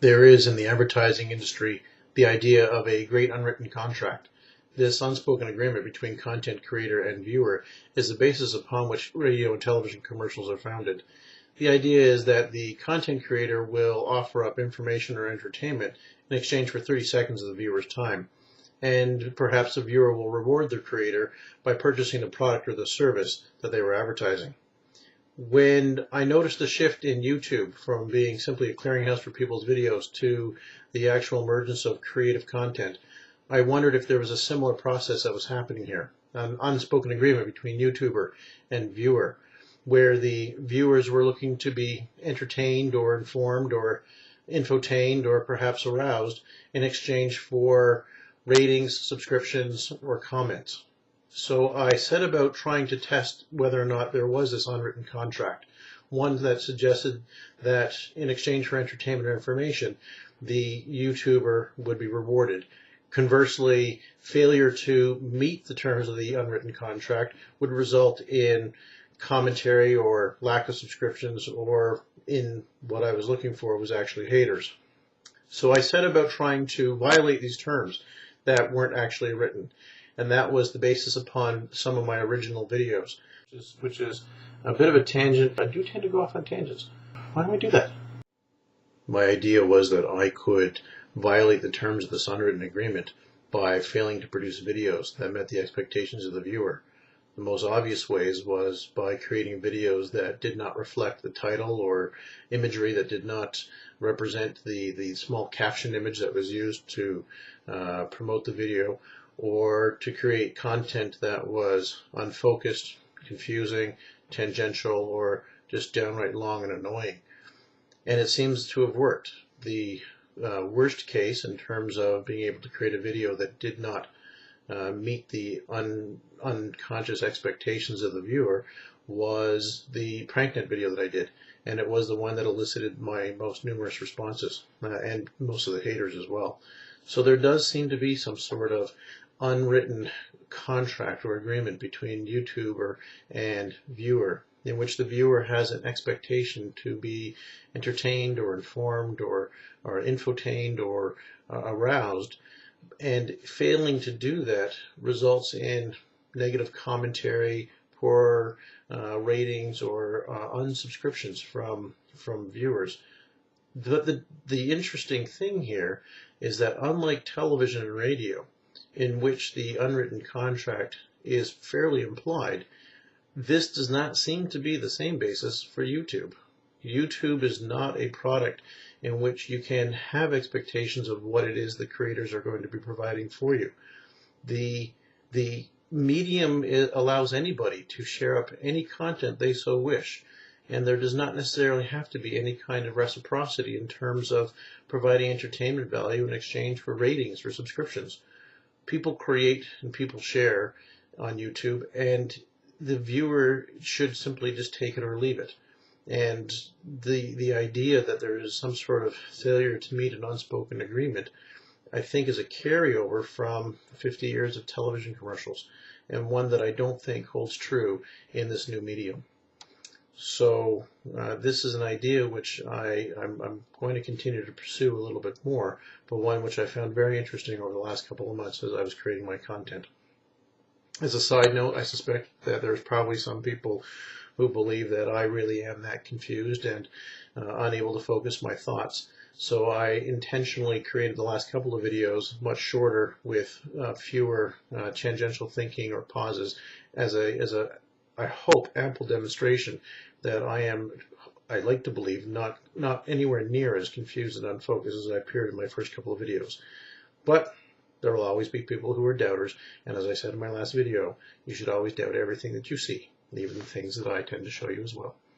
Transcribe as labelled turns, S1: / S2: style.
S1: There is in the advertising industry the idea of a great unwritten contract. This unspoken agreement between content creator and viewer is the basis upon which radio and television commercials are founded. The idea is that the content creator will offer up information or entertainment in exchange for 30 seconds of the viewer's time. And perhaps the viewer will reward the creator by purchasing the product or the service that they were advertising. When I noticed the shift in YouTube from being simply a clearinghouse for people's videos to the actual emergence of creative content, I wondered if there was a similar process that was happening here, an unspoken agreement between YouTuber and viewer, where the viewers were looking to be entertained or informed or infotained or perhaps aroused in exchange for ratings, subscriptions, or comments. So I set about trying to test whether or not there was this unwritten contract, one that suggested that in exchange for entertainment or information, the YouTuber would be rewarded. Conversely, failure to meet the terms of the unwritten contract would result in commentary or lack of subscriptions, or in what I was looking for was actually haters. So I set about trying to violate these terms that weren't actually written. And that was the basis upon some of my original videos, which is a bit of a tangent. I do tend to go off on tangents. Why do I do that? My idea was that I could violate the terms of this unwritten agreement by failing to produce videos that met the expectations of the viewer. The most obvious ways was by creating videos that did not reflect the title or imagery that did not represent the small caption image that was used to promote the video, or to create content that was unfocused, confusing, tangential, or just downright long and annoying. And it seems to have worked. The worst case in terms of being able to create a video that did not meet the unconscious expectations of the viewer was the PrankNet video that I did. And it was the one that elicited my most numerous responses, and most of the haters as well. So there does seem to be some sort of unwritten contract or agreement between YouTuber and viewer, in which the viewer has an expectation to be entertained or informed or infotained or aroused, and failing to do that results in negative commentary, poor ratings, or unsubscriptions from viewers. The interesting thing here is that unlike television and radio, in which the unwritten contract is fairly implied, this does not seem to be the same basis for YouTube. YouTube is not a product in which you can have expectations of what it is the creators are going to be providing for you. The medium allows anybody to share up any content they so wish, and there does not necessarily have to be any kind of reciprocity in terms of providing entertainment value in exchange for ratings or subscriptions. People create and people share on YouTube, and the viewer should simply just take it or leave it. And the idea that there is some sort of failure to meet an unspoken agreement, I think, is a carryover from 50 years of television commercials, and one that I don't think holds true in this new medium. So this is an idea which I'm going to continue to pursue a little bit more, but one which I found very interesting over the last couple of months as I was creating my content. As a side note, I suspect that there's probably some people who believe that I really am that confused and unable to focus my thoughts. So I intentionally created the last couple of videos much shorter with fewer tangential thinking or pauses as a I hope ample demonstration that I like to believe, not anywhere near as confused and unfocused as I appeared in my first couple of videos. But there will always be people who are doubters, and as I said in my last video, you should always doubt everything that you see, even the things that I tend to show you as well.